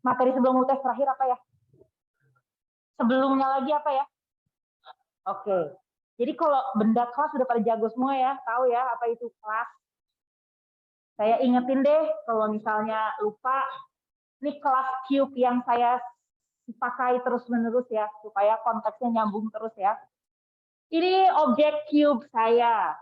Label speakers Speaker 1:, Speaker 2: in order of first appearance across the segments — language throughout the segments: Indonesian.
Speaker 1: Materi sebelum UTS terakhir apa ya? Sebelumnya lagi apa ya? Oke. Jadi kalau benda kelas sudah pada jago semua ya, tahu ya apa itu kelas. Saya ingetin deh kalau misalnya lupa, ini kelas cube yang saya pakai terus-menerus ya, supaya konteksnya nyambung terus ya. Ini objek cube saya.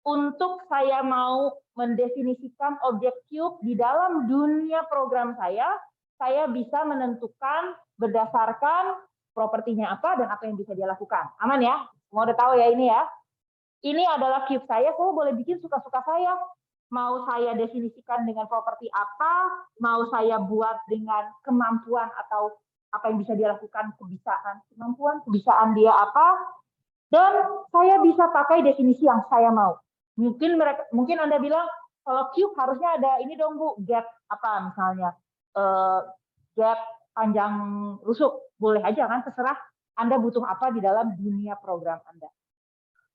Speaker 1: Untuk saya mau mendefinisikan objek cube di dalam dunia program saya bisa menentukan berdasarkan propertinya apa dan apa yang bisa dia lakukan. Aman ya? Semua udah tahu ya ini ya. Ini adalah cube saya boleh bikin suka-suka saya. Mau saya definisikan dengan properti apa, mau saya buat dengan kemampuan atau apa yang bisa dia lakukan, kebiasaan dia apa, dan saya bisa pakai definisi yang saya mau. Mungkin Anda bilang, kalau cube harusnya ada ini dong Bu, gap apa misalnya, gap panjang rusuk, boleh aja kan, terserah Anda butuh apa di dalam dunia program Anda.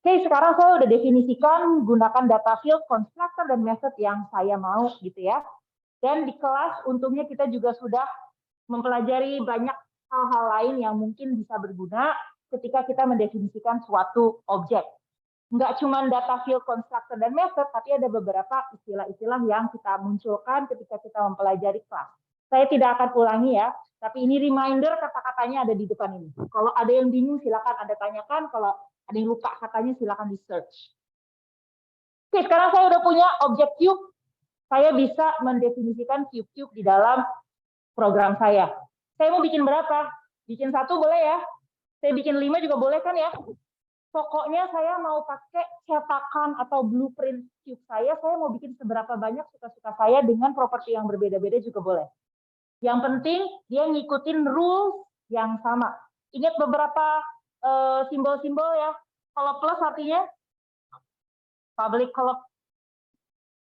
Speaker 1: Oke, sekarang saya udah definisikan gunakan data field, constructor, dan method yang saya mau gitu ya. Dan di kelas untungnya kita juga sudah mempelajari banyak hal-hal lain yang mungkin bisa berguna ketika kita mendefinisikan suatu objek. Nggak cuma data field, constructor, dan method, tapi ada beberapa istilah-istilah yang kita munculkan ketika kita mempelajari kelas. Saya tidak akan ulangi ya, tapi ini reminder kata-katanya ada di depan ini. Kalau ada yang bingung silakan Anda tanyakan, kalau ada yang lupa katanya silakan di search. Oke, sekarang saya udah punya objek cube. Saya bisa mendefinisikan cube-cube di dalam program saya. Saya mau bikin berapa? Bikin 1 boleh ya? Saya bikin 5 juga boleh kan ya? Pokoknya saya mau pakai cetakan atau blueprint cube saya mau bikin seberapa banyak suka-suka saya dengan properti yang berbeda-beda juga boleh. Yang penting dia ngikutin rules yang sama. Ingat beberapa simbol-simbol ya. Kalau plus artinya public, kalau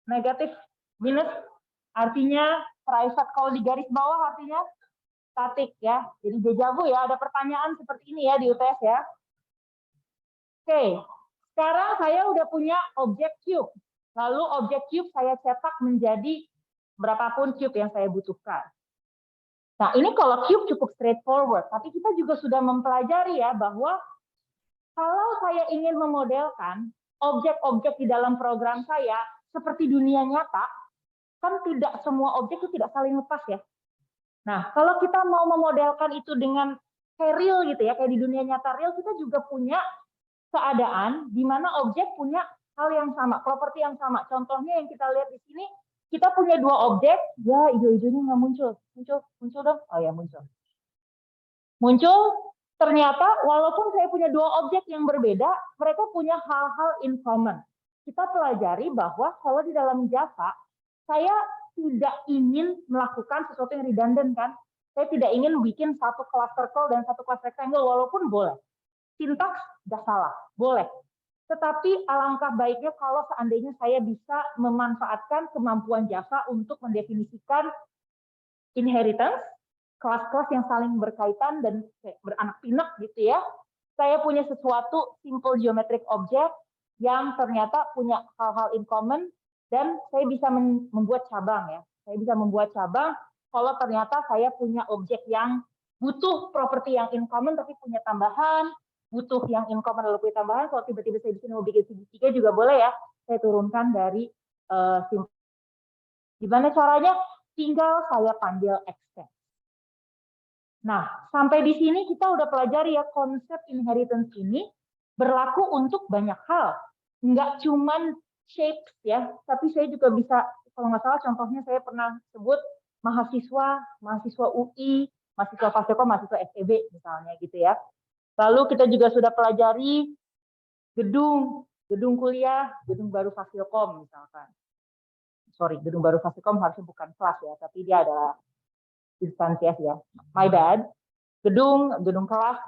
Speaker 1: negatif minus artinya private, kalau di garis bawah artinya statik ya. Jadi dejavu ya, ada pertanyaan seperti ini ya di UTS ya. Oke, sekarang saya udah punya objek cube. Lalu objek cube saya cetak menjadi berapapun cube yang saya butuhkan. Nah, ini kalau cube cukup straightforward, tapi kita juga sudah mempelajari ya bahwa kalau saya ingin memodelkan objek-objek di dalam program saya seperti dunia nyata, kan tidak semua objek itu tidak saling lepas ya. Nah, kalau kita mau memodelkan itu dengan kayak real gitu ya, kayak di dunia nyata real, kita juga punya keadaan di mana objek punya hal yang sama, properti yang sama. Contohnya yang kita lihat di sini, kita punya 2 objek, ya hijau-hijaunya nggak muncul. Muncul dong. Oh ya, muncul. Muncul, ternyata walaupun saya punya 2 objek yang berbeda, mereka punya hal-hal in common. Kita pelajari bahwa kalau di dalam Java, saya tidak ingin melakukan sesuatu yang redundant kan. Saya tidak ingin bikin satu kelas circle dan satu kelas rectangle, walaupun boleh. Sintaks nggak salah, boleh. Tetapi alangkah baiknya kalau seandainya saya bisa memanfaatkan kemampuan Java untuk mendefinisikan inheritance, kelas-kelas yang saling berkaitan dan beranak pinak gitu ya. Saya punya sesuatu simple geometric object yang ternyata punya hal-hal in common dan saya bisa membuat cabang ya. Saya bisa membuat cabang kalau ternyata saya punya objek yang butuh properti yang in common tapi punya tambahan, butuh yang in common lalu punya tambahan. Kalau tiba-tiba saya di sini mau bikin segitiga juga boleh ya. Saya turunkan dari simple. Gimana caranya? Tinggal saya panggil extend. Nah, sampai di sini kita udah pelajari ya konsep inheritance ini berlaku untuk banyak hal. Nggak cuman shapes ya, tapi saya juga bisa, kalau nggak salah contohnya saya pernah sebut mahasiswa UI, mahasiswa Fasekom, mahasiswa FEB misalnya gitu ya. Lalu kita juga sudah pelajari gedung kuliah, gedung baru Fasilkom misalkan. Sorry, gedung baru Fasilkom harusnya bukan kelas ya, tapi dia adalah instansi ya. My bad. Gedung kelas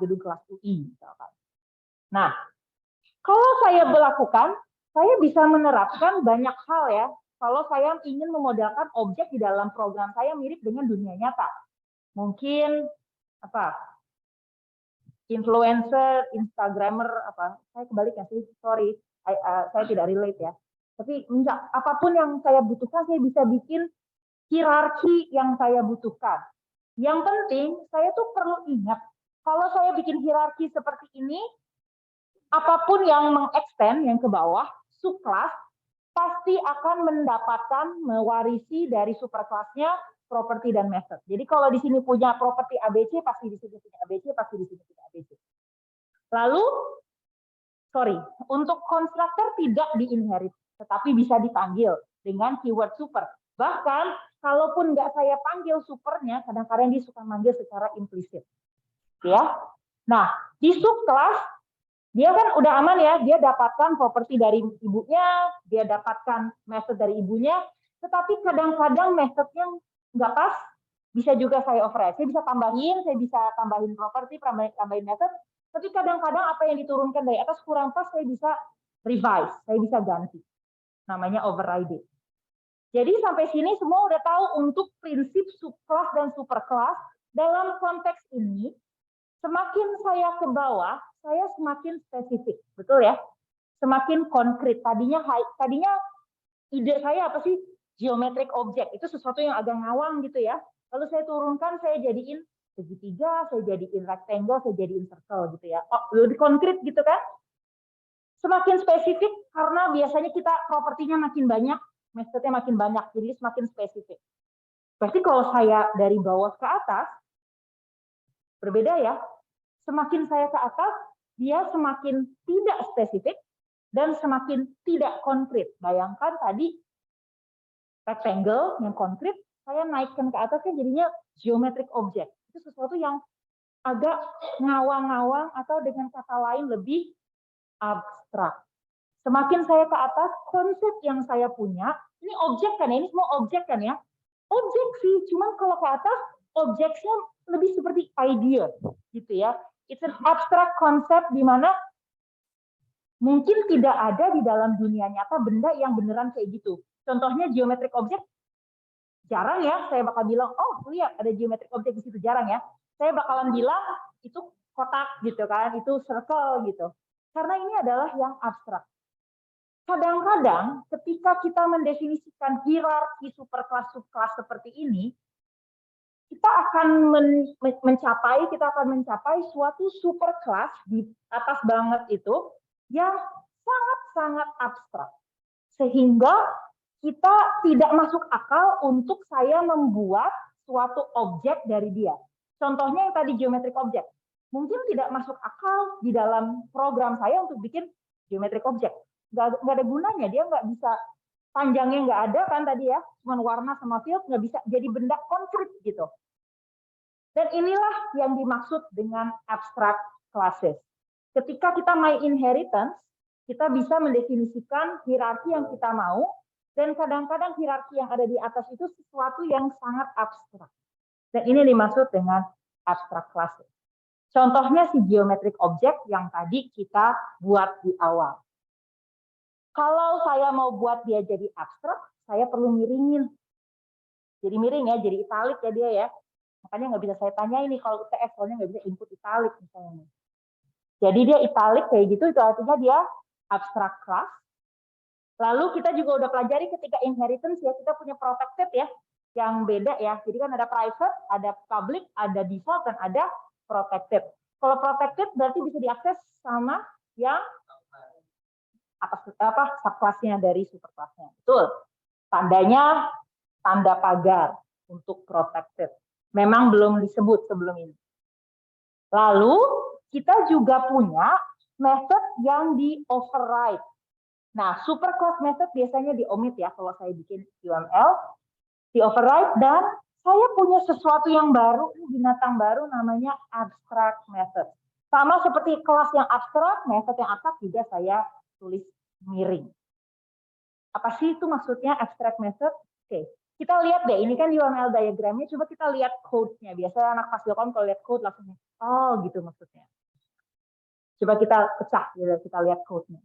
Speaker 1: UI misalkan. Nah, kalau saya melakukan, saya bisa menerapkan banyak hal ya. Kalau saya ingin memodelkan objek di dalam program saya mirip dengan dunia nyata. Mungkin apa? Influencer, Instagramer apa? Saya kebalik ya sih, sorry. Saya tidak relate ya. Tapi apapun yang saya butuhkan, saya bisa bikin hierarki yang saya butuhkan. Yang penting, saya tuh perlu ingat, kalau saya bikin hierarki seperti ini, apapun yang mengextend, yang ke bawah, subclass, pasti akan mendapatkan, mewarisi dari superclassnya properti dan method. Jadi kalau di sini punya properti ABC, pasti di sini punya ABC, pasti di sini punya ABC. Lalu, untuk konstruktor tidak diinherit, tetapi bisa dipanggil dengan keyword super. Bahkan, kalaupun nggak saya panggil supernya, kadang-kadang dia suka manggil secara implisit. Ya. Nah, di subclass, dia kan udah aman ya, dia dapatkan properti dari ibunya, dia dapatkan method dari ibunya, tetapi kadang-kadang methodnya nggak pas, bisa juga saya override, saya bisa tambahin properti, tambahin method, tapi kadang-kadang apa yang diturunkan dari atas kurang pas, saya bisa revise, saya bisa ganti. Namanya overriding. Jadi sampai sini semua udah tahu untuk prinsip subclass dan superclass. Dalam konteks ini, semakin saya ke bawah, saya semakin spesifik, betul ya? Semakin konkret. Tadinya ide saya apa sih? Geometric object. Itu sesuatu yang agak ngawang gitu ya. Lalu saya turunkan, saya jadiin segitiga, saya jadiin rectangle, saya jadiin circle gitu ya. Oh, lebih konkret gitu kan? Semakin spesifik karena biasanya kita propertinya makin banyak, metodenya makin banyak, jadi semakin spesifik. Berarti kalau saya dari bawah ke atas, berbeda ya. Semakin saya ke atas, dia semakin tidak spesifik dan semakin tidak konkret. Bayangkan tadi rectangle yang konkret, saya naikkan ke atasnya jadinya geometric object. Itu sesuatu yang agak ngawang-ngawang atau dengan kata lain lebih abstrak. Semakin saya ke atas, konsep yang saya punya, ini objek kan ya, ini semua objek kan ya? Objek sih, cuman kalau ke atas, objeknya lebih seperti idea, gitu ya. It's an abstract concept di mana mungkin tidak ada di dalam dunia nyata benda yang beneran kayak gitu. Contohnya geometric object, jarang ya saya bakal bilang, oh lihat ada geometric object di situ, jarang ya. Saya bakalan bilang itu kotak gitu kan, itu circle gitu. Karena ini adalah yang abstrak. Kadang-kadang ketika kita mendefinisikan hierarki superkelas subkelas seperti ini, kita akan mencapai suatu superkelas di atas banget itu yang sangat-sangat abstrak. Sehingga kita tidak masuk akal untuk saya membuat suatu objek dari dia. Contohnya yang tadi geometric object. Mungkin tidak masuk akal di dalam program saya untuk bikin geometric object. Nggak ada gunanya, dia nggak bisa, panjangnya nggak ada kan tadi ya, cuma warna sama field, nggak bisa jadi benda konkret gitu. Dan inilah yang dimaksud dengan abstract classes. Ketika kita main inheritance, kita bisa mendefinisikan hierarki yang kita mau, dan kadang-kadang hierarki yang ada di atas itu sesuatu yang sangat abstrak. Dan ini dimaksud dengan abstract classes. Contohnya si geometric object yang tadi kita buat di awal. Kalau saya mau buat dia jadi abstrak, saya perlu miringin. Jadi miring ya, jadi italik ya dia ya. Makanya nggak bisa saya tanya ini kalau UTS, soalnya nggak bisa input italik misalnya. Jadi dia italik kayak gitu, itu artinya dia abstract class. Lalu kita juga udah pelajari ketika inheritance ya, kita punya protected ya, yang beda ya. Jadi kan ada private, ada public, ada default, dan ada protected. Kalau protected berarti bisa diakses sama yang subclassnya dari superclassnya. Betul. Tandanya tanda pagar untuk protected. Memang belum disebut sebelum ini. Lalu kita juga punya method yang di override. Nah, superclass method biasanya di omit ya kalau saya bikin UML, di override, dan saya punya sesuatu yang baru, binatang baru namanya abstract method. Sama seperti kelas yang abstrak, method yang abstrak juga saya tulis miring. Apa sih itu maksudnya abstract method? Oke, kita lihat deh, ini kan UML diagramnya, coba kita lihat code-nya. Biasanya anak Fasilkom kalau lihat code langsung, oh gitu maksudnya. Coba kita pecah, kita lihat code-nya.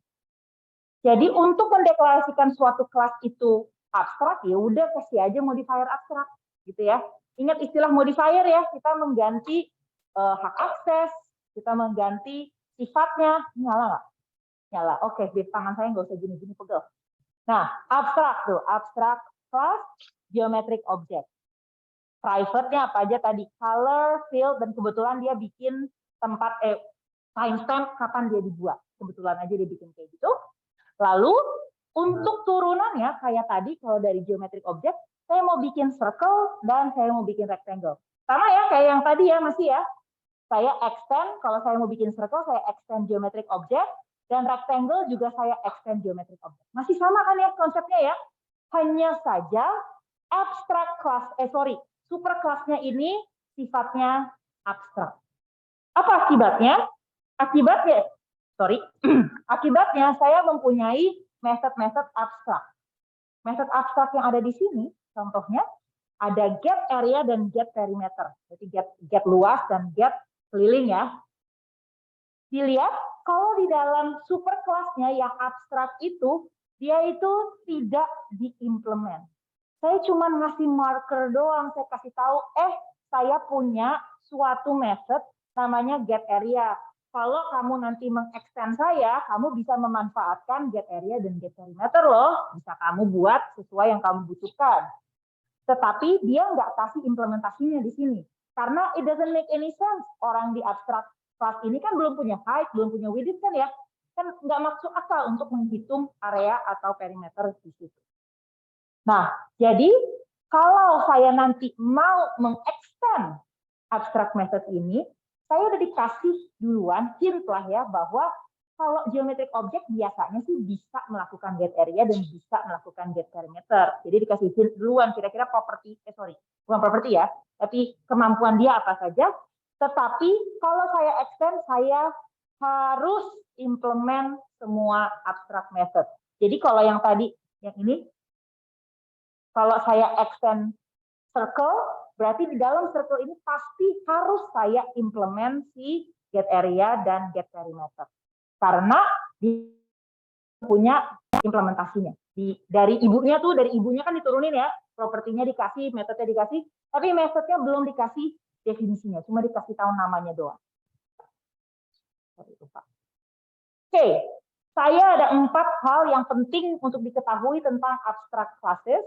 Speaker 1: Jadi untuk mendeklarasikan suatu kelas itu abstrak, ya udah kasih aja modifier abstrak, gitu ya. Ingat istilah modifier ya, kita mengganti hak akses, kita mengganti sifatnya. Nyala nggak? Nyala. Oke, di tangan saya nggak usah gini-gini pegel. Nah, abstrak tuh, abstrak class geometric object. Private-nya apa aja tadi? Color, field, dan kebetulan dia bikin tempat timestamp kapan dia dibuat. Kebetulan aja dia bikin kayak gitu. Lalu untuk turunannya kayak tadi kalau dari geometric object, saya mau bikin circle dan saya mau bikin rectangle. Sama ya kayak yang tadi ya masih ya. Saya extend, kalau saya mau bikin circle saya extend geometric object, dan rectangle juga saya extend geometric object. Masih sama kan ya konsepnya ya? Hanya saja abstract class, super kelasnya ini sifatnya abstrak. Apa akibatnya? Akibatnya saya mempunyai method abstrak. Method abstrak yang ada di sini, contohnya ada get area dan get perimeter. Jadi get luas dan get keliling ya. Dilihat kalau di dalam super kelasnya yang abstrak itu, dia itu tidak diimplement. Saya cuma ngasih marker doang, saya kasih tahu, saya punya suatu method namanya get area. Kalau kamu nanti mengextend saya, kamu bisa memanfaatkan get area dan get perimeter loh. Bisa kamu buat sesuai yang kamu butuhkan. Tetapi dia nggak kasih implementasinya di sini. Karena it doesn't make any sense. Orang di abstract class ini kan belum punya height, belum punya width kan ya. Kan nggak masuk akal untuk menghitung area atau perimeter di situ. Nah, jadi kalau saya nanti mau mengextend abstract method ini, saya udah dikasih duluan hint lah ya bahwa kalau geometric object biasanya sih bisa melakukan get area dan bisa melakukan get perimeter. Jadi dikasih hint duluan kira-kira bukan properti ya, tapi kemampuan dia apa saja. Tetapi kalau saya extend, saya harus implement semua abstract method. Jadi kalau yang tadi, yang ini, kalau saya extend circle, berarti di dalam circle ini pasti harus saya implement si get area dan get perimeter. Karena dia punya implementasinya. Dari ibunya kan diturunin ya, propertinya dikasih, metodenya dikasih, tapi metodenya belum dikasih definisinya, cuma dikasih tahu namanya doang. Oke, saya ada 4 hal yang penting untuk diketahui tentang abstract classes.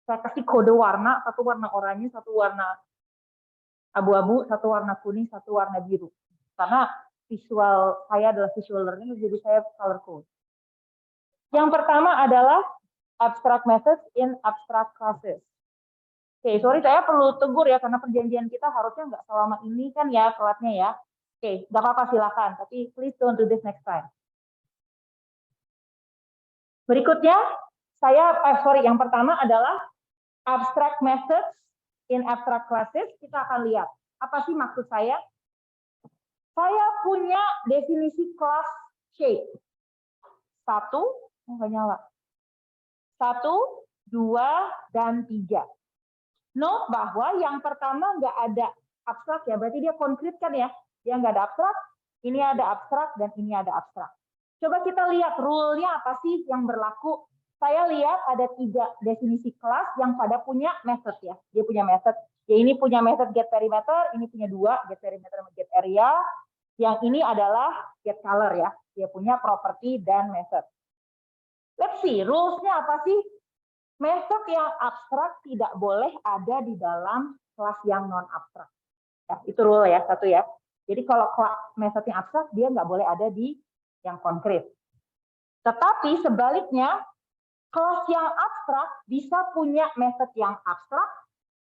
Speaker 1: Saya kasih kode warna, satu warna oranye, satu warna abu-abu, satu warna kuning, satu warna biru. Karena visual saya adalah visual learning, jadi saya color code. Yang pertama adalah abstract methods in abstract classes. Oke, sorry saya perlu tegur ya, karena perjanjian kita harusnya nggak selama ini kan ya kelasnya ya. Oke, nggak apa-apa silakan, tapi please don't do this next time. Berikutnya, yang pertama adalah abstract methods in abstract classes. Kita akan lihat. Apa sih maksud saya? Saya punya definisi class shape. 1, nggak nyala. 1, 2, dan 3. Note bahwa yang pertama nggak ada abstrak ya, berarti dia konkret kan ya. Dia nggak ada abstrak, ini ada abstrak, dan ini ada abstrak. Coba kita lihat rule-nya apa sih yang berlaku. Saya lihat ada 3 definisi kelas yang pada punya method ya. Dia punya method. Ya ini punya method get perimeter, ini punya 2, get perimeter dan get area. Yang ini adalah get color ya. Dia punya property dan method. Let's see, rules-nya apa sih? Method yang abstrak tidak boleh ada di dalam kelas yang non-abstrak. Ya, itu rule ya, 1 ya. Jadi kalau method yang abstrak, dia nggak boleh ada di yang konkret. Tetapi sebaliknya, kelas yang abstrak bisa punya method yang abstrak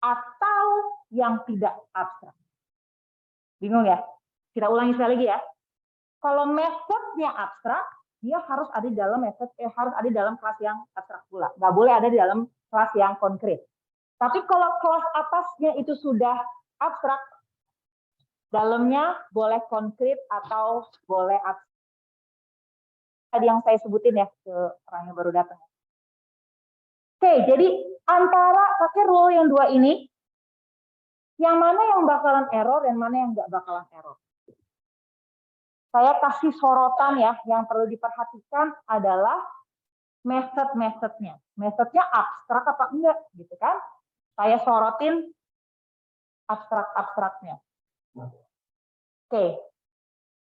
Speaker 1: atau yang tidak abstrak. Bingung ya? Kita ulangi sekali lagi ya. Kalau metodnya abstrak, dia harus ada di dalam harus ada di dalam kelas yang abstrak pula. Nggak boleh ada di dalam kelas yang konkret. Tapi kalau kelas atasnya itu sudah abstrak, dalamnya boleh konkret atau boleh abstrak. Tadi yang saya sebutin ya ke orang yang baru datang. Oke, jadi antara pakai rule yang 2 ini, yang mana yang bakalan error dan mana yang nggak bakalan error. Saya kasih sorotan ya, yang perlu diperhatikan adalah method-methodnya. Methodnya abstrak apa enggak, gitu kan? Saya sorotin abstrak-abstraknya. Oke.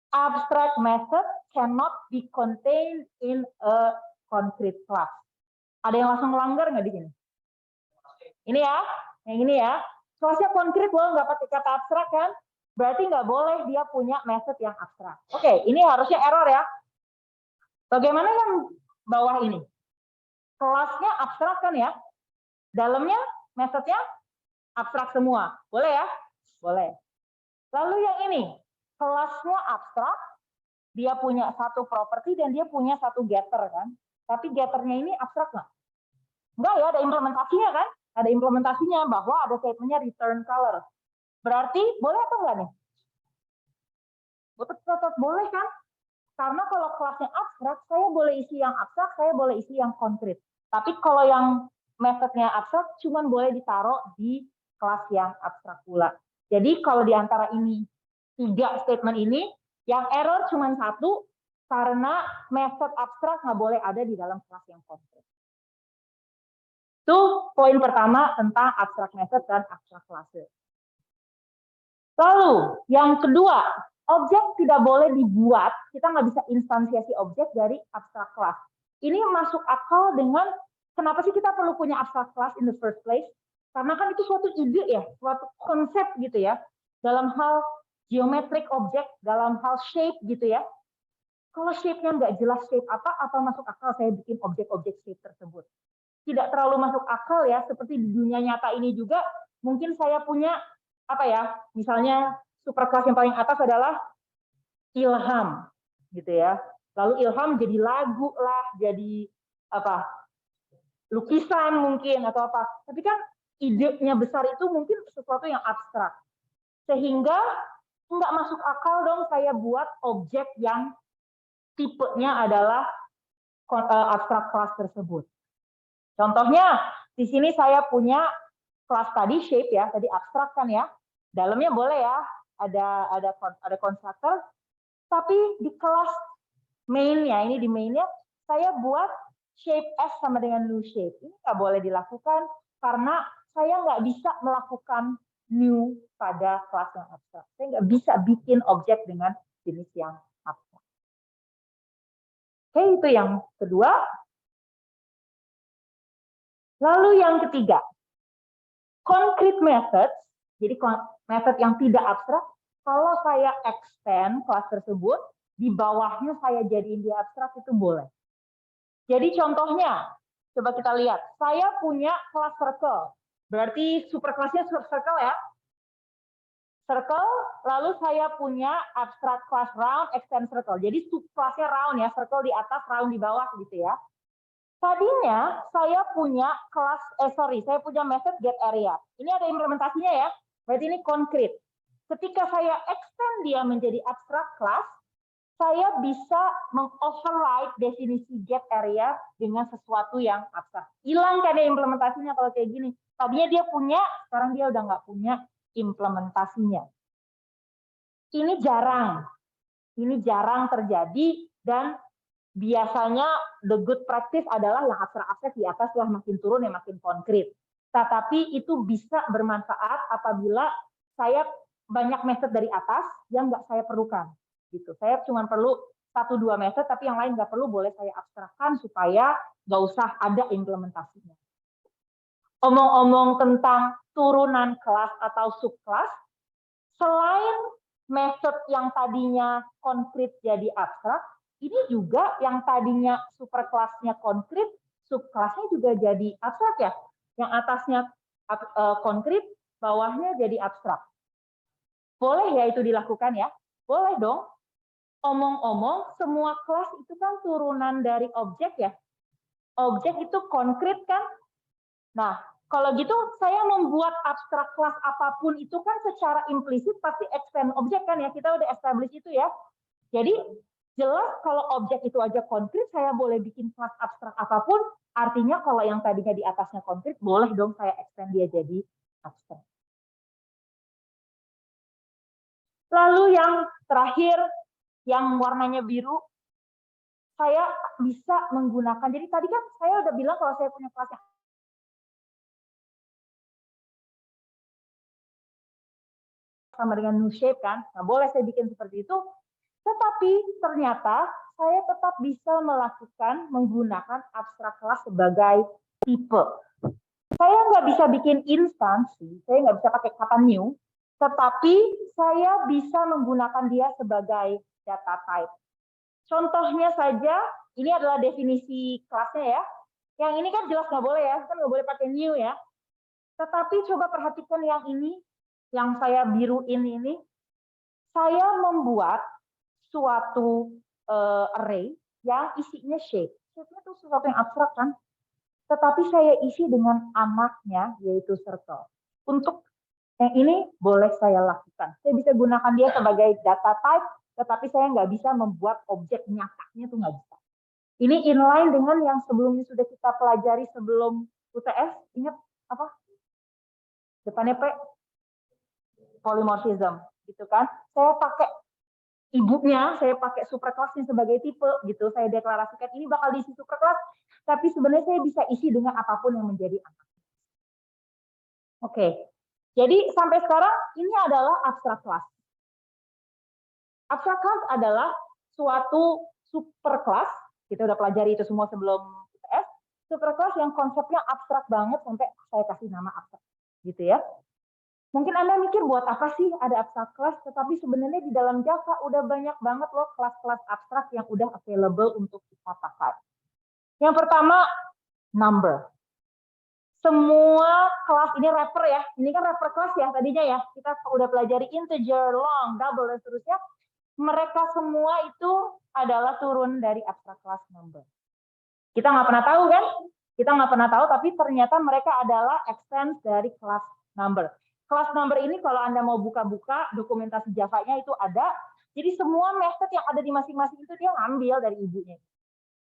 Speaker 1: Abstract method cannot be contained in a concrete class. Ada yang langsung melanggar nggak di sini? Ini ya, yang ini ya. kelasnya konkret loh, nggak pakai kata abstrak kan? Berarti nggak boleh dia punya method yang abstrak. Oke, ini harusnya error ya. Bagaimana yang bawah ini? Kelasnya abstrak kan ya? Dalamnya metodenya abstrak semua. Boleh ya? Boleh. Lalu yang ini, kelasnya abstrak, dia punya satu properti dan dia punya satu getter kan? Tapi getternya ini abstrak nggak? Enggak ya, ada implementasinya kan? Ada implementasinya bahwa ada statementnya return color. Berarti boleh atau enggak nih? Tetap boleh kan? Karena kalau kelasnya abstrak, saya boleh isi yang abstrak, saya boleh isi yang konkret. Tapi kalau yang metodenya abstrak, cuma boleh ditaruh di kelas yang abstrak pula. Jadi kalau di antara ini, 3 statement ini, yang error cuma 1, karena method abstrak nggak boleh ada di dalam kelas yang konkret. Itu poin pertama tentang abstrak method dan abstrak class. Lalu, yang kedua, objek tidak boleh dibuat, kita nggak bisa instansiasi objek dari abstrak class. Ini masuk akal dengan, kenapa sih kita perlu punya abstrak class in the first place? Karena kan itu suatu ide ya, suatu konsep gitu ya, dalam hal geometric object, dalam hal shape gitu ya. Kalau shape-nya nggak jelas shape apa masuk akal saya bikin objek-objek shape tersebut? Tidak terlalu masuk akal ya, seperti di dunia nyata ini juga, mungkin saya punya apa ya, misalnya superclass yang paling atas adalah ilham gitu ya, lalu ilham jadi lagu lah, jadi apa, lukisan mungkin atau apa, tapi kan idenya besar itu mungkin sesuatu yang abstrak, sehingga nggak masuk akal dong saya buat objek yang tipenya adalah abstrak kelas tersebut. Contohnya, di sini saya punya kelas tadi shape ya, tadi abstrak kan ya. Dalamnya boleh ya, ada konstruktor. Tapi di kelas main-nya, ini di main-nya, saya buat shape S sama dengan new shape. Ini nggak boleh dilakukan karena saya nggak bisa melakukan new pada kelas yang abstrak. Saya nggak bisa bikin objek dengan jenis yang abstrak. Oke, itu yang kedua. Lalu yang ketiga, concrete methods, jadi method yang tidak abstrak, kalau saya extend kelas tersebut, di bawahnya saya jadiin dia abstrak itu boleh. Jadi contohnya, coba kita lihat, saya punya kelas circle, berarti superkelasnya circle ya. Circle, lalu saya punya abstract class round, extend circle. Jadi subkelasnya round ya, circle di atas, round di bawah gitu ya. Tadinya saya punya kelas, saya punya method get area. Ini ada implementasinya ya, berarti ini konkret. Ketika saya extend dia menjadi abstract class, saya bisa mengoverride definisi get area dengan sesuatu yang abstrak. Hilang kan ya implementasinya kalau kayak gini. Tadinya dia punya, sekarang dia udah nggak punya implementasinya. Ini jarang terjadi dan biasanya the good practice adalah yang abstrak-abstrak di atas setelah makin turun yang makin konkret. Tetapi itu bisa bermanfaat apabila saya banyak method dari atas yang nggak saya perlukan. Gitu. Saya cuma perlu 1-2 method, tapi yang lain nggak perlu, boleh saya abstrakkan supaya nggak usah ada implementasinya. Omong-omong tentang turunan kelas atau subkelas, selain method yang tadinya konkret jadi abstrak, ini juga yang tadinya superkelasnya konkret, subkelasnya juga jadi abstrak ya. Yang atasnya konkret, bawahnya jadi abstrak. Boleh ya itu dilakukan ya? Boleh dong. Omong-omong, semua kelas itu kan turunan dari objek ya. Objek itu konkret kan? Nah, kalau gitu saya membuat abstrak kelas apapun itu kan secara implisit pasti extend objek kan ya, kita udah establish itu ya. Jadi jelas kalau objek itu aja konkret, saya boleh bikin kelas abstrak apapun, artinya kalau yang tadinya di atasnya konkret, boleh dong saya extend dia jadi abstrak. Lalu yang terakhir, yang warnanya biru, saya bisa menggunakan, jadi tadi kan saya udah bilang kalau saya punya kelas yang sama dengan new shape kan, nah boleh saya bikin seperti itu, tetapi ternyata saya tetap bisa melakukan menggunakan abstrak kelas sebagai tipe. Saya nggak bisa bikin instansi, saya nggak bisa pakai kata new, tetapi saya bisa menggunakan dia sebagai data type. Contohnya saja, ini adalah definisi kelasnya ya. Yang ini kan jelas nggak boleh ya, kan nggak boleh pakai new ya. Tetapi coba perhatikan yang ini, yang saya biruin ini. Saya membuat suatu array yang isinya shape. Shape-nya itu sesuatu yang abstrak kan? Tetapi saya isi dengan anaknya, yaitu circle. Untuk yang ini boleh saya lakukan. Saya bisa gunakan dia sebagai data type, tetapi saya nggak bisa membuat objek nyatanya, itu nggak bisa. Ini inline dengan yang sebelumnya sudah kita pelajari sebelum UTS. Ingat apa? Depannya P, polymorphism, gitu kan? Saya pakai ibunya, saya pakai superclassnya sebagai tipe, gitu. Saya deklarasikan ini bakal diisi superclass, tapi sebenarnya saya bisa isi dengan apapun yang menjadi anak. Oke, jadi sampai sekarang ini adalah abstrak class. Abstrak class adalah suatu superclass, kita udah pelajari itu semua sebelum UTS, superclass yang konsepnya abstrak banget sampai saya kasih nama abstrak, gitu ya. Mungkin Anda mikir buat apa sih ada abstrak class, tetapi sebenarnya di dalam Java udah banyak banget loh kelas-kelas abstrak yang udah available untuk kita pakai. Yang pertama, number. Semua kelas ini wrapper ya, ini kan wrapper kelas ya tadinya ya, kita udah pelajari integer, long, double, dan seterusnya. Mereka semua itu adalah turun dari abstrak class number. Kita nggak pernah tahu kan? Kita nggak pernah tahu, tapi ternyata mereka adalah extend dari kelas number. Kelas number ini kalau Anda mau buka-buka dokumentasi Java-nya itu ada. Jadi semua method yang ada di masing-masing itu dia ngambil dari ibunya.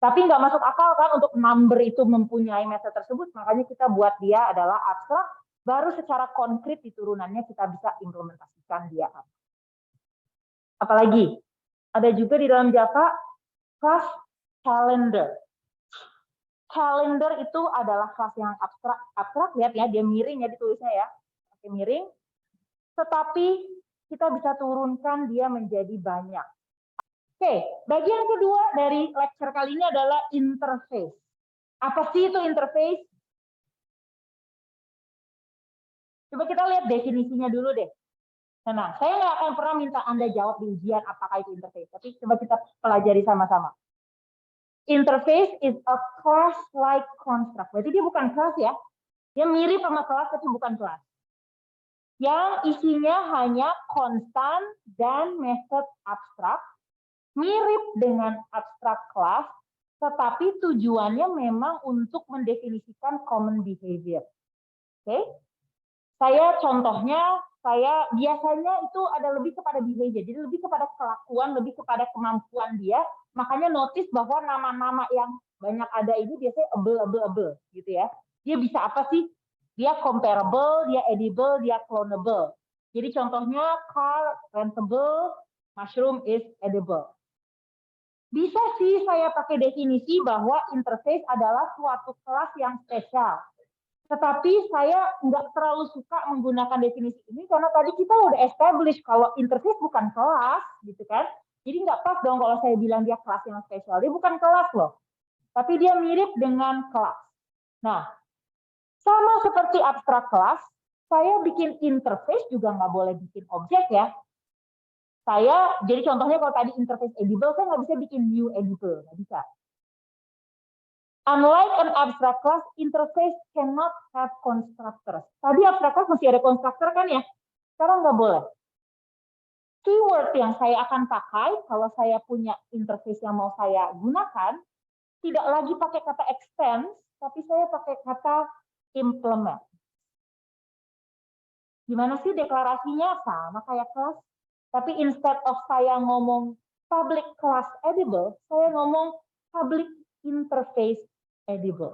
Speaker 1: Tapi nggak masuk akal kan untuk number itu mempunyai method tersebut, makanya kita buat dia adalah abstrak, baru secara konkret di turunannya kita bisa implementasikan dia. Apalagi, ada juga di dalam Java, kelas calendar. Calendar itu adalah kelas yang abstrak, lihat ya, dia miring ya ditulisnya ya, pakai miring. Tetapi kita bisa turunkan dia menjadi banyak. Oke, bagian kedua dari lecture kali ini adalah interface. Apa sih itu interface? Coba kita lihat definisinya dulu deh. Nah, saya nggak akan pernah minta Anda jawab di ujian apakah itu interface, tapi coba kita pelajari sama-sama. Interface is a class-like construct. Berarti dia bukan kelas ya. Dia mirip sama kelas, tapi bukan kelas. Yang isinya hanya konstan dan method abstrak, mirip dengan abstrak kelas, tetapi tujuannya memang untuk mendefinisikan common behavior. Oke? Saya contohnya, saya biasanya itu ada lebih kepada behavior, jadi lebih kepada kelakuan, lebih kepada kemampuan dia. Makanya notice bahwa nama-nama yang banyak ada ini biasanya able, gitu ya. Dia bisa apa sih? Dia comparable, dia edible, dia clonable. Jadi contohnya car rentable, mushroom is edible. Bisa sih saya pakai definisi bahwa interface adalah suatu kelas yang spesial. Tetapi saya nggak terlalu suka menggunakan definisi ini karena tadi kita udah establish kalau interface bukan kelas, gitu kan? Jadi nggak pas dong kalau saya bilang dia kelas yang spesial. Dia bukan kelas loh, tapi dia mirip dengan kelas. Nah, sama seperti abstrak kelas, saya bikin interface juga nggak boleh bikin objek ya. Saya, jadi contohnya kalau tadi interface edible, saya nggak bisa bikin new edible, nggak bisa. Unlike an abstract class, interface cannot have constructors. Tadi abstract class masih ada constructor kan ya? Sekarang nggak boleh. Keyword yang saya akan pakai kalau saya punya interface yang mau saya gunakan, tidak lagi pakai kata extend, tapi saya pakai kata implement. Gimana sih deklarasinya? Sama kayak kelas. Tapi instead of saya ngomong public class edible, saya ngomong public interface edible.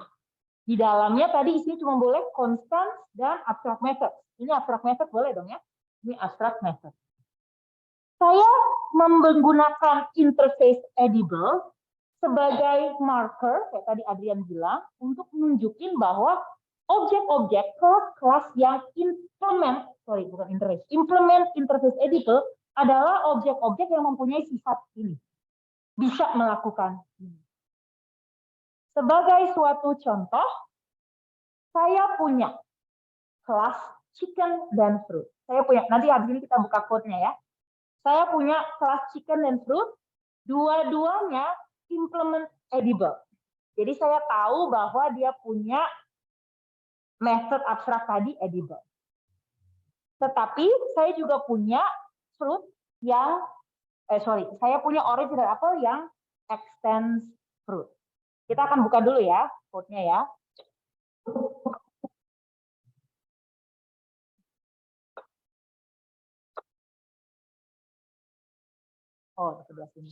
Speaker 1: Di dalamnya tadi isinya cuma boleh constant dan abstract method. Ini abstract method boleh dong ya? Ini abstract method. Saya menggunakan interface edible sebagai marker, kayak tadi Adrian bilang, untuk menunjukin bahwa objek-objek kelas-kelas yang implement interface edible adalah objek-objek yang mempunyai sifat ini. Bisa melakukan ini. Sebagai suatu contoh, Saya punya kelas chicken dan fruit. Saya punya, nanti habis ini kita buka code-nya ya. Saya punya kelas chicken dan fruit, dua-duanya implement edible. Jadi saya tahu bahwa dia punya method abstrak tadi edible. Tetapi saya juga punya fruit yang, saya punya original apple yang extends fruit. Kita akan buka dulu ya code-nya ya. Oh, di sebelah sini.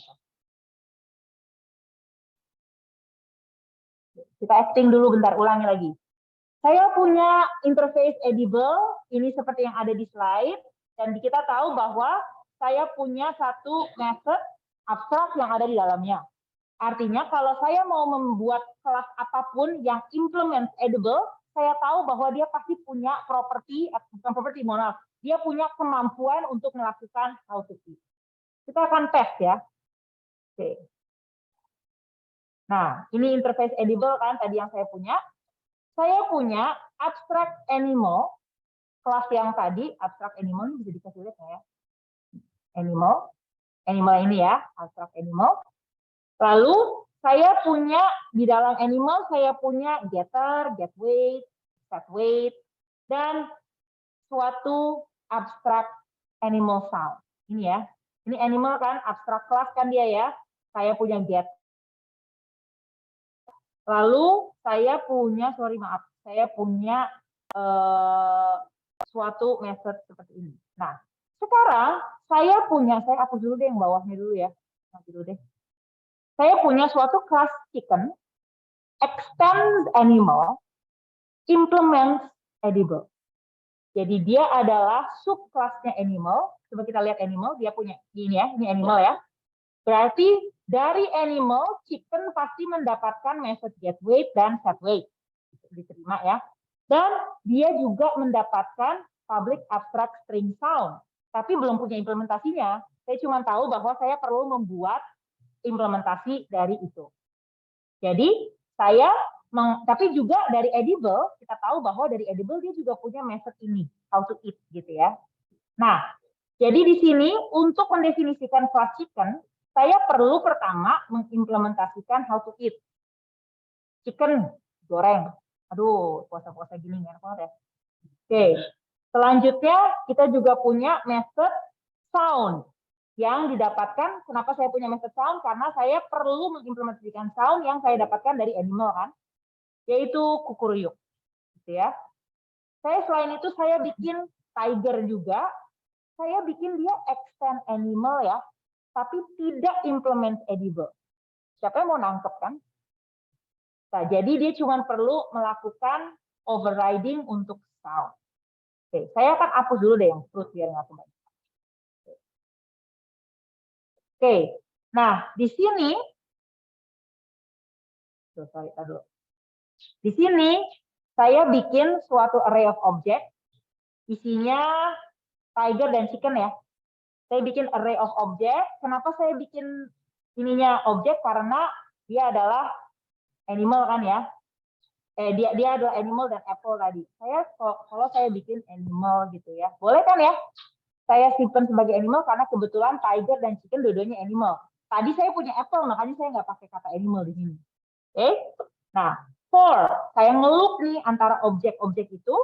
Speaker 1: Kita acting dulu bentar, ulangi lagi. Saya punya interface edible, ini seperti yang ada di slide, dan kita tahu bahwa saya punya satu method abstrak yang ada di dalamnya. Artinya kalau saya mau membuat kelas apapun yang implement edible, saya tahu bahwa dia pasti punya properti, bukan properti, mohon maaf, dia punya kemampuan untuk melakukan how to keep. Kita akan tes ya. Oke. Nah, ini interface edible kan tadi yang saya punya. Saya punya abstract animal, kelas yang tadi, abstract animal, ini bisa dikasih lihat ya. Animal ini ya, abstract animal. Lalu saya punya di dalam animal, saya punya getter, get weight, set weight, dan suatu abstract animal sound. Ini ya, ini animal kan, abstract class kan dia ya. Saya punya get. Lalu saya punya, saya punya suatu method seperti ini. Nah, sekarang saya hapus dulu deh yang bawahnya dulu ya. Nanti dulu deh. Saya punya suatu class chicken, extends animal, implements edible. Jadi dia adalah subclassnya animal. Coba kita lihat animal, dia punya ini ya, ini animal ya. Berarti dari animal, chicken pasti mendapatkan method get weight dan set weight. Diterima ya. Dan dia juga mendapatkan public abstract string sound. Tapi belum punya implementasinya. Saya cuma tahu bahwa saya perlu membuat implementasi dari itu. Jadi tapi juga dari edible, kita tahu bahwa dari edible dia juga punya method ini, how to eat gitu ya. Nah, jadi di sini untuk mendefinisikan class chicken, saya perlu pertama mengimplementasikan how to eat. Chicken goreng. Aduh, puasa-puasa gini enak banget ya. Oke, selanjutnya kita juga punya method sound yang didapatkan. Kenapa saya punya method sound? Karena saya perlu mengimplementasikan sound yang saya dapatkan dari animal kan, yaitu kukuruyuk, gitu ya. Saya selain itu saya bikin tiger juga. Saya bikin dia extend animal ya, tapi tidak implement edible. Siapa yang mau nangkep kan? Nah, jadi dia cuma perlu melakukan overriding untuk sound. Oke, saya akan hapus dulu deh yang fruit biar nggak kebanyakan. Oke, nah di sini, di sini saya bikin suatu array of object, isinya tiger dan chicken ya. Saya bikin array of object. Kenapa saya bikin ininya objek? Karena dia adalah animal kan ya. Dia adalah animal dan apple tadi. Kalau saya bikin animal gitu ya, boleh kan ya? Saya simpan sebagai animal karena kebetulan tiger dan chicken dua-duanya animal. Tadi saya punya apple, makanya saya nggak pakai kata animal di sini. Oke? Nah, for saya ngeloop nih antara objek-objek itu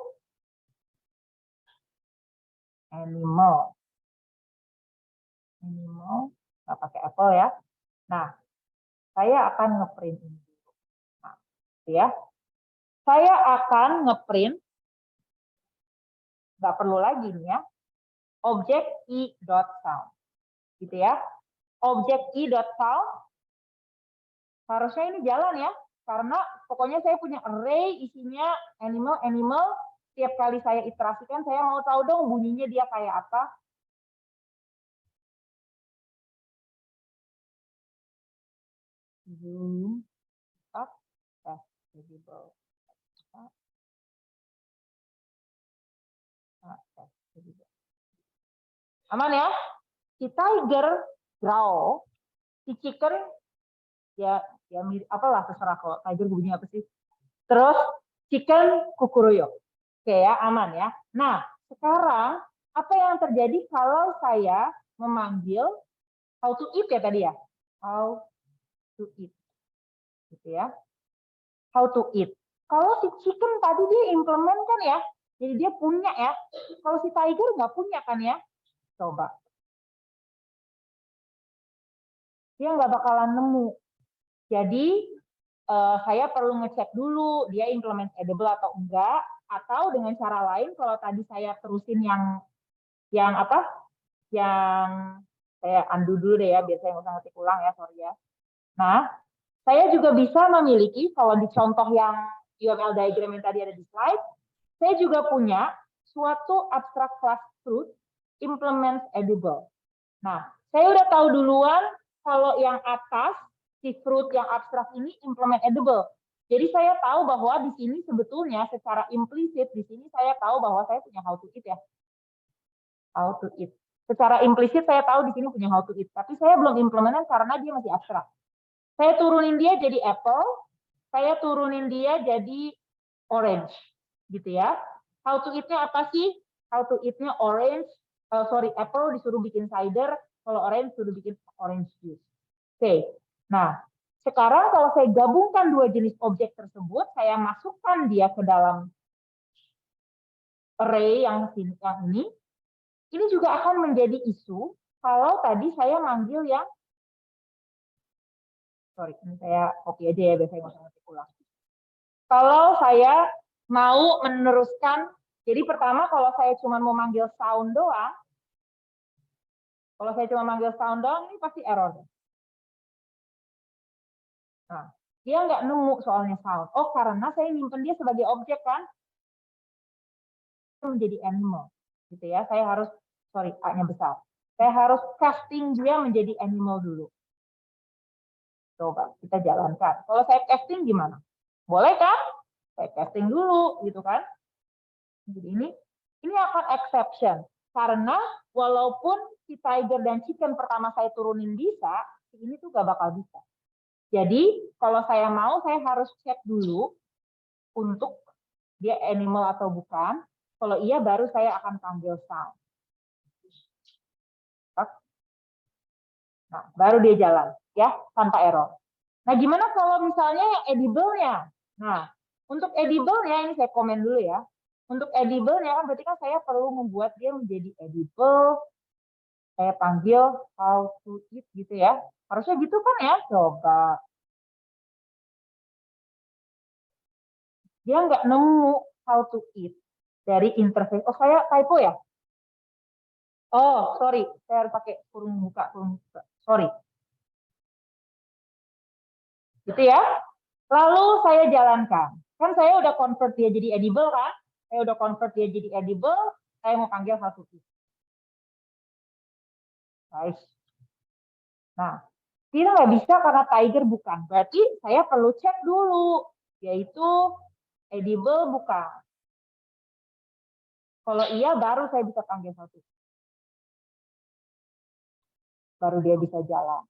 Speaker 1: animal, nggak pakai apple ya. Nah, saya akan ngeprint ini. Nah, ya. Saya akan ngeprint, nggak perlu lagi nih ya, objek i.sound, gitu ya. Objek i.sound harusnya ini jalan ya, karena pokoknya saya punya array isinya animal. Tiap kali saya iterasikan, saya mau tahu dong bunyinya dia kayak apa. Zoom up, edible. Aman ya? Si tiger growl, si chicken ya mirip apalah terserah kok tiger bunyinya apa sih. Terus chicken kukuruyo. Oke ya, aman ya. Nah, sekarang apa yang terjadi kalau saya memanggil how to eat ya tadi ya? How to eat. Gitu ya. How to eat. Kalau si chicken tadi dia implement kan ya, jadi dia punya ya. Kalau si tiger nggak punya kan ya? Coba. Dia nggak bakalan nemu. Jadi saya perlu ngecek dulu dia implement edible atau enggak, atau dengan cara lain kalau tadi saya terusin yang apa? Yang saya undo dulu deh ya, biar saya nggak usah ngetik ulang ya, sorry ya. Nah, saya juga bisa memiliki, kalau di contoh yang UML diagram yang tadi ada di slide, saya juga punya suatu abstract class fruit implements edible. Nah, saya udah tahu duluan kalau yang atas, si fruit yang abstrak ini implement edible. Jadi saya tahu bahwa di sini sebetulnya secara implisit, di sini saya tahu bahwa saya punya how to eat ya. How to eat. Secara implisit saya tahu di sini punya how to eat. Tapi saya belum implementan karena dia masih abstrak. Saya turunin dia jadi apple, saya turunin dia jadi orange. Gitu ya. How to eat-nya apa sih? How to eat-nya orange, apple disuruh bikin cider, kalau orange suruh bikin orange juice. Oke, nah sekarang kalau saya gabungkan dua jenis objek tersebut, saya masukkan dia ke dalam array yang ini juga akan menjadi isu kalau tadi saya manggil yang, sorry, ini saya copy aja ya, biar saya nggak usah ngetik ulang. Kalau saya mau meneruskan, jadi pertama kalau saya cuma mau manggil sound doang, ini pasti error. Nah, dia nggak nemu soalnya sound. Oh, karena saya nyimpen dia sebagai objek kan, menjadi animal, gitu ya. Saya harus, sorry, A-nya besar. Saya harus casting dia menjadi animal dulu. Coba kita jalankan. Kalau saya casting gimana? Boleh kan? Saya casting dulu, gitu kan? Jadi ini akan exception. Karena walaupun si tiger dan chicken pertama saya turunin bisa, ini tuh gak bakal bisa. Jadi kalau saya mau, saya harus cek dulu untuk dia animal atau bukan. Kalau iya, baru saya akan panggil sound. Nah, baru dia jalan, ya, tanpa error. Nah, gimana kalau misalnya yang edible-nya? Nah, untuk edible-nya, ini saya komen dulu ya. Untuk edible-nya, kan berarti kan saya perlu membuat dia menjadi edible. Saya panggil how to eat gitu ya. Harusnya gitu kan ya? Coba. Dia nggak nemu how to eat dari interface. Oh, saya typo ya? Oh, sorry. Saya harus pakai kurung buka. Sorry. Gitu ya. Lalu saya jalankan. Kan saya udah convert dia jadi edible kan? Saya udah convert dia jadi edible. Saya mau panggil how to eat. Guys. Nah, dia nggak bisa karena tiger bukan. Berarti saya perlu cek dulu. Yaitu edible bukan. Kalau iya, baru saya bisa panggil how to eat. Baru dia bisa jalan.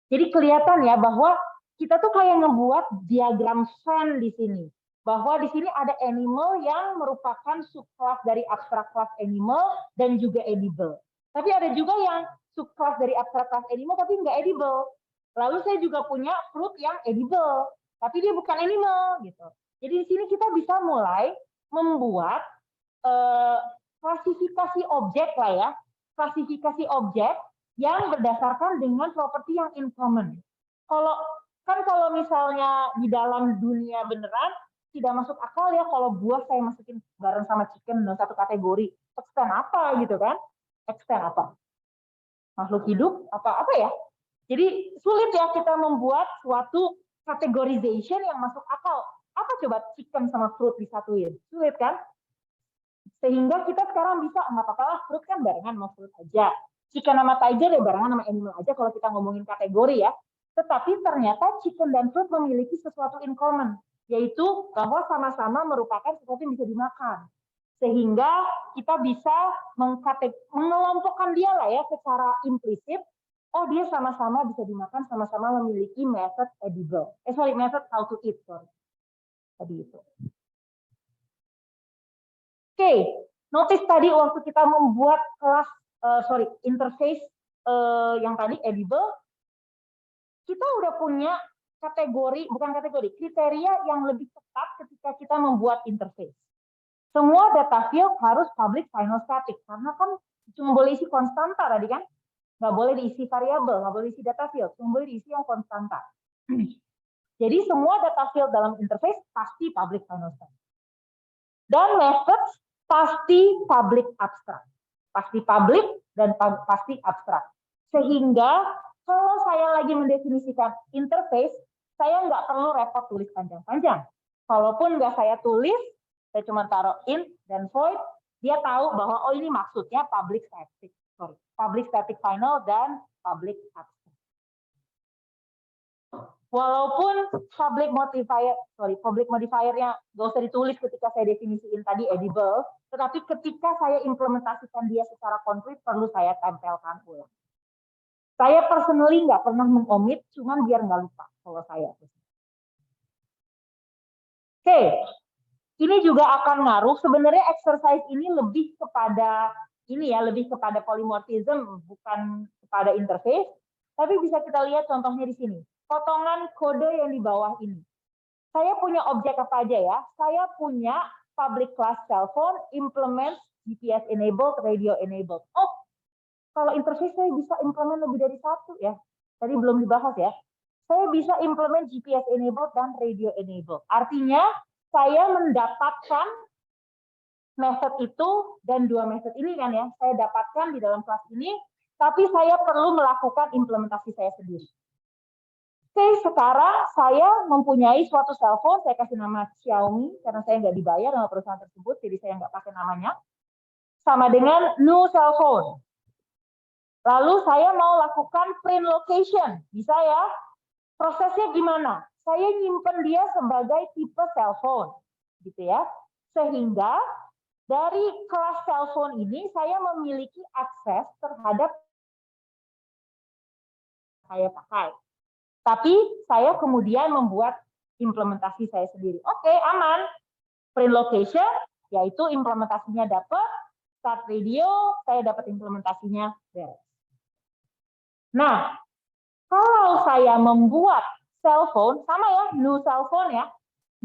Speaker 1: Jadi kelihatan ya bahwa kita tuh kayak ngebuat diagram Venn di sini. Bahwa di sini ada animal yang merupakan subclass dari abstract class animal dan juga edible. Tapi ada juga yang subclass dari abstract class animal tapi nggak edible. Lalu saya juga punya fruit yang edible, tapi dia bukan animal gitu. Jadi di sini kita bisa mulai membuat klasifikasi objek lah ya, klasifikasi objek yang berdasarkan dengan properti yang in common. Kalau misalnya di dalam dunia beneran tidak masuk akal ya kalau buah saya masukin bareng sama chicken dalam satu kategori. Extend apa gitu kan? Extend apa? Makhluk hidup apa ya? Jadi sulit ya kita membuat suatu categorization yang masuk akal. Apa coba chicken sama fruit disatuin? Sulit kan? Sehingga kita sekarang bisa, nggak apa-apa lah, fruit kan barengan sama fruit aja. Chicken sama tiger ya barengan sama animal aja kalau kita ngomongin kategori ya. Tetapi ternyata chicken dan fruit memiliki sesuatu in common, yaitu bahwa sama-sama merupakan sesuatu yang bisa dimakan. Sehingga kita bisa mengelompokkan dia lah ya secara implisit, oh dia sama-sama bisa dimakan, sama-sama memiliki method edible. Method how to eat, sorry. Tadi itu. Oke, notice tadi waktu kita membuat kelas, interface yang tadi edible, kita udah punya kriteria yang lebih ketat ketika kita membuat interface. Semua data field harus public final static, karena kan cuma boleh isi konstanta tadi kan, nggak boleh diisi variabel, nggak boleh diisi data field, cuma boleh diisi yang konstanta. Jadi semua data field dalam interface pasti public final static. Dan methods pasti public abstract. Pasti public dan pasti abstrak. Sehingga kalau saya lagi mendefinisikan interface, saya nggak perlu repot tulis panjang-panjang. Kalaupun nggak saya tulis, saya cuma taruh int dan void, dia tahu bahwa oh ini maksudnya public static final dan public abstract. Walaupun public modifiernya nggak usah ditulis ketika saya definisiin tadi edible, tetapi ketika saya implementasikan dia secara konkret perlu saya tempelkan ulang. Saya personally nggak pernah mengomit, cuman biar nggak lupa kalau saya. Oke, ini juga akan ngaruh. Sebenarnya exercise ini lebih kepada polymorphism, bukan kepada interface. Tapi bisa kita lihat contohnya di sini. Potongan kode yang di bawah ini. Saya punya objek apa aja ya? Saya punya public class cellphone, implement GPS enabled, radio enabled. Oh, kalau interface saya bisa implement lebih dari satu ya. Tadi belum dibahas ya. Saya bisa implement GPS enabled dan radio enabled. Artinya saya mendapatkan method itu dan dua method ini kan ya. Saya dapatkan di dalam kelas ini, tapi saya perlu melakukan implementasi saya sendiri. Oke, sekarang saya mempunyai suatu cellphone, saya kasih nama Xiaomi, karena saya nggak dibayar sama perusahaan tersebut, jadi saya nggak pakai namanya. Sama dengan new cellphone. Lalu saya mau lakukan print location, bisa ya? Prosesnya gimana? Saya nyimpen dia sebagai tipe cellphone, gitu ya. Sehingga dari kelas cellphone ini, saya memiliki akses terhadap saya pakai. Tapi saya kemudian membuat implementasi saya sendiri. Oke, aman. Print location, yaitu implementasinya dapat. Start radio, saya dapat implementasinya beres. Nah, kalau saya membuat cellphone, sama ya, new cellphone ya,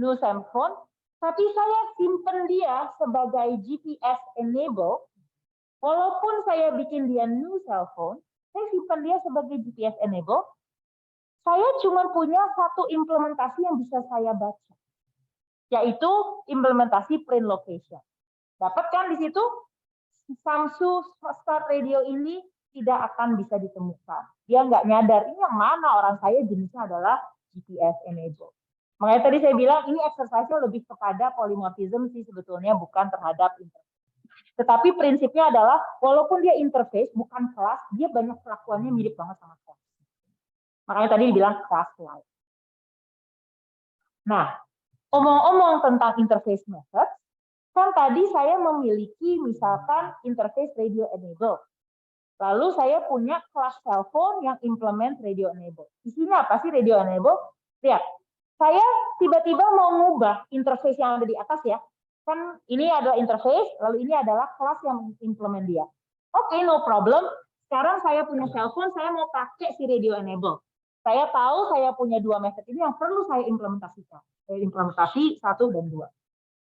Speaker 1: new cellphone, tapi saya simpen dia sebagai GPS enable, walaupun saya bikin dia new cellphone, saya simpan dia sebagai GPS enable, saya cuma punya satu implementasi yang bisa saya baca, yaitu implementasi print location. Dapat kan di situ? Samsung Start Radio ini tidak akan bisa ditemukan. Dia nggak nyadar, ini yang mana orang saya jenisnya adalah GPS enable. Makanya tadi saya bilang, ini exercise-nya lebih kepada polymorphism sih sebetulnya, bukan terhadap interface. Tetapi prinsipnya adalah, walaupun dia interface, bukan kelas, dia banyak perlakuannya mirip banget sama kelas. Makanya tadi dibilang class-like. Nah, omong-omong tentang interface method, kan tadi saya memiliki misalkan interface radio enable. Lalu saya punya kelas cellphone yang implement radio enable. Isinya apa sih radio enable? Lihat, saya tiba-tiba mau ngubah interface yang ada di atas ya. Kan ini adalah interface, lalu ini adalah kelas yang mengimplement dia. Oke, no problem. Sekarang saya punya cellphone, saya mau pakai si radio enable. Saya tahu saya punya dua method ini yang perlu saya implementasikan. Saya implementasi 1 dan 2.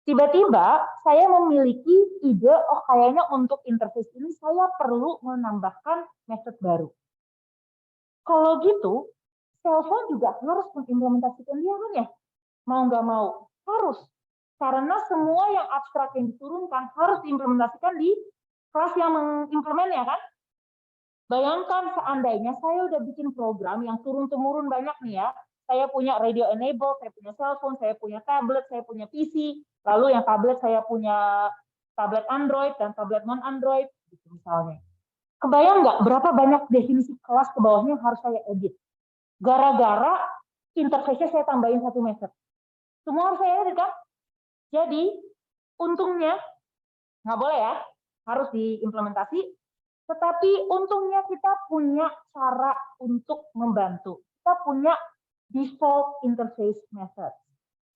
Speaker 1: Tiba-tiba saya memiliki ide, oh kayaknya untuk interface ini saya perlu menambahkan method baru. Kalau gitu, cellphone juga harus mengimplementasikan dia kan ya? Mau nggak mau, harus. Karena semua yang abstrak yang diturunkan harus diimplementasikan di kelas yang mengimplementnya kan? Bayangkan seandainya saya udah bikin program yang turun-temurun banyak nih ya. Saya punya radio enable, saya punya cellphone, saya punya tablet, saya punya PC. Lalu yang tablet saya punya tablet Android dan tablet non-Android, gitu misalnya. Kebayang nggak berapa banyak definisi kelas ke bawahnya harus saya edit? Gara-gara interface-nya saya tambahin satu method. Semua harus saya edit kan? Jadi, untungnya, nggak boleh ya, harus diimplementasi. Tetapi untungnya kita punya cara untuk membantu. Kita punya default interface method.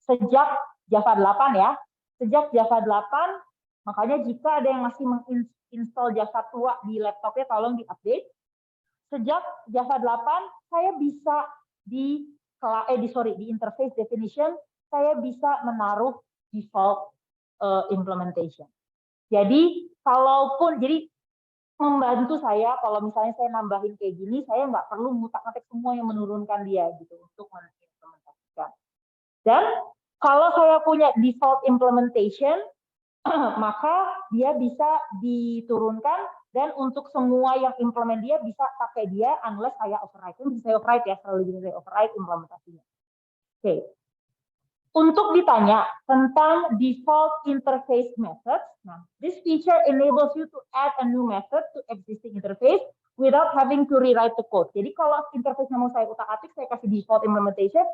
Speaker 1: Sejak Java 8 ya. Sejak Java 8 Makanya jika ada yang masih menginstall Java tua di laptopnya, tolong di-update. Sejak Java 8, saya bisa di interface definition, saya bisa menaruh default implementation. Jadi, jadi membantu saya kalau misalnya saya nambahin kayak gini, saya nggak perlu ngutak-ngatik semua yang menurunkan dia gitu untuk mengimplementasikan. Dan kalau saya punya default implementation, maka dia bisa diturunkan dan untuk semua yang implement dia bisa pakai dia unless saya override. Bisa saya override ya, selalu bisa saya override implementasinya. Oke. Untuk ditanya tentang default interface methods, nah, this feature enables you to add a new method to existing interface without having to rewrite the code. Jadi kalau interface mau saya utak-atik, saya kasih default implementation,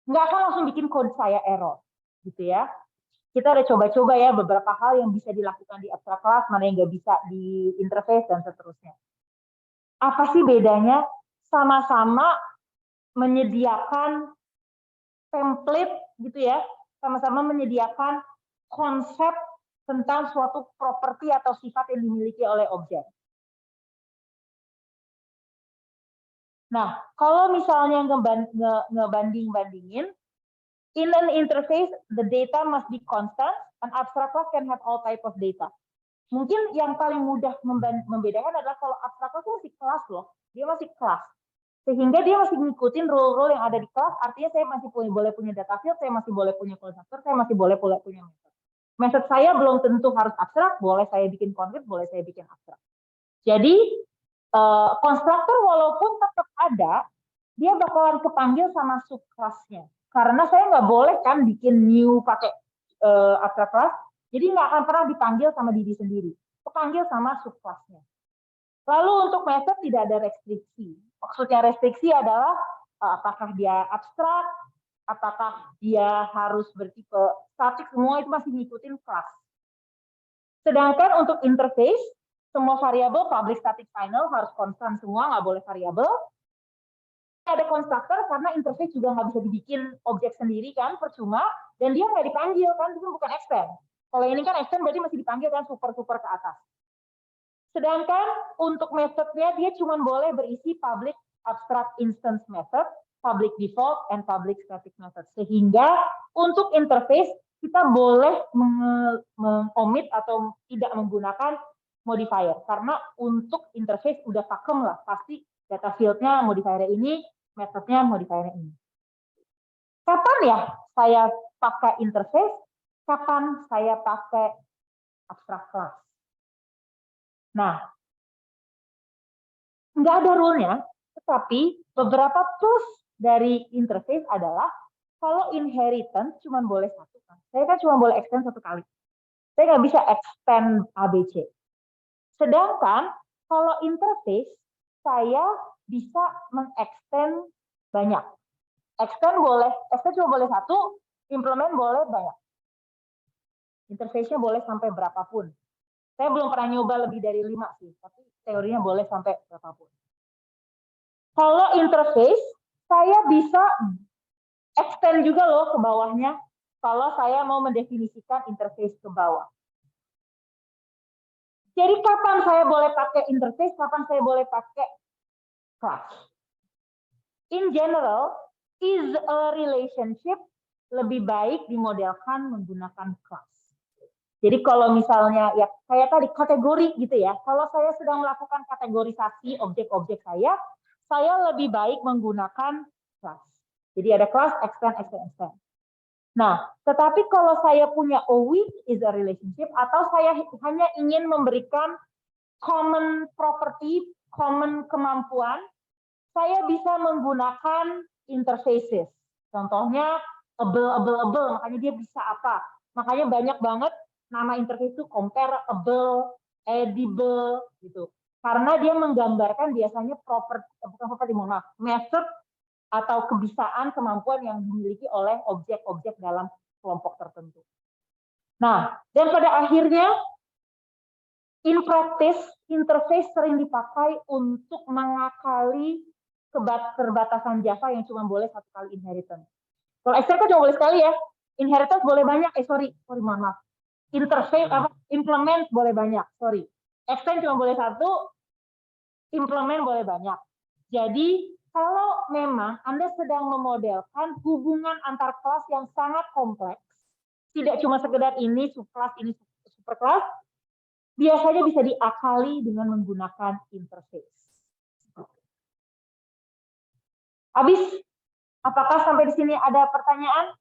Speaker 1: nggak akan langsung bikin code saya error, gitu ya. Kita udah coba-coba ya beberapa hal yang bisa dilakukan di abstract class, mana yang nggak bisa di interface, dan seterusnya. Apa sih bedanya? Sama-sama menyediakan template gitu ya, sama-sama menyediakan konsep tentang suatu properti atau sifat yang dimiliki oleh objek. Nah, kalau misalnya ngebanding-bandingin, in an interface, the data must be constant, an abstract class can have all type of data. Mungkin yang paling mudah membedakan adalah kalau abstract class masih kelas loh, dia masih kelas. Sehingga dia masih ngikutin rule-rule yang ada di kelas, artinya saya masih boleh punya data field, saya masih boleh punya constructor, saya masih boleh punya method. Method saya belum tentu harus abstrak, boleh saya bikin concrete, boleh saya bikin abstrak. Jadi, constructor walaupun tetap ada, dia bakalan kepanggil sama subclass-nya. Karena saya nggak boleh kan bikin new pakai abstract class, jadi nggak akan pernah dipanggil sama diri sendiri. Kepanggil sama subclass-nya. Lalu untuk method tidak ada restriksi. Maksudnya restriksi adalah apakah dia abstrak, apakah dia harus bertipe statik, semua itu masih ngikutin kelas. Sedangkan untuk interface, semua variabel public static final harus konstan semua, nggak boleh variabel. Ada constructor karena interface juga nggak bisa dibikin objek sendiri kan, percuma, dan dia nggak dipanggil kan, itu bukan extend. Kalau ini kan extend berarti masih dipanggil kan super-super ke atas. Sedangkan untuk metodenya dia cuma boleh berisi public abstract instance method, public default, and public static method. Sehingga untuk interface kita boleh mengomit atau tidak menggunakan modifier. Karena untuk interface udah pakem lah, pasti data field-nya modifier ini, metodenya modifier ini. Kapan ya saya pakai interface? Kapan saya pakai abstract class? Nah, nggak ada rule-nya, tetapi beberapa tools dari interface adalah kalau inheritance cuma boleh satu kan. Saya kan cuma boleh extend satu kali. Saya nggak bisa extend ABC. Sedangkan kalau interface, saya bisa mengextend banyak. Extend cuma boleh satu, implement boleh banyak. Interface-nya boleh sampai berapapun. Saya belum pernah nyoba lebih dari 5 sih, tapi teorinya boleh sampai berapapun. Kalau interface, saya bisa extend juga loh ke bawahnya kalau saya mau mendefinisikan interface ke bawah. Jadi kapan saya boleh pakai interface, kapan saya boleh pakai class? In general, is a relationship lebih baik dimodelkan menggunakan class. Jadi kalau misalnya ya kayak tadi kategori gitu ya, kalau saya sedang melakukan kategorisasi objek-objek saya lebih baik menggunakan class. Jadi ada class, extend. Nah, tetapi kalau saya punya with is a relationship atau saya hanya ingin memberikan common property, common kemampuan, saya bisa menggunakan interfaces. Contohnya able, makanya dia bisa apa? Makanya banyak banget nama interface itu comparable, edible gitu. Karena dia menggambarkan biasanya method atau kebisaan kemampuan yang dimiliki oleh objek-objek dalam kelompok tertentu. Nah, dan pada akhirnya in practice interface sering dipakai untuk mengakali keterbatasan Java yang cuma boleh satu kali inheritance. Kalau extend kan cuma boleh sekali ya. Inheritance boleh banyak. Mohon maaf. interface apa implement boleh banyak, sorry. Extend cuma boleh satu, implement boleh banyak. Jadi kalau memang Anda sedang memodelkan hubungan antar kelas yang sangat kompleks, tidak cuma sekedar ini subkelas, ini superkelas, biasanya bisa diakali dengan menggunakan interface. Habis? Apakah sampai di sini ada pertanyaan?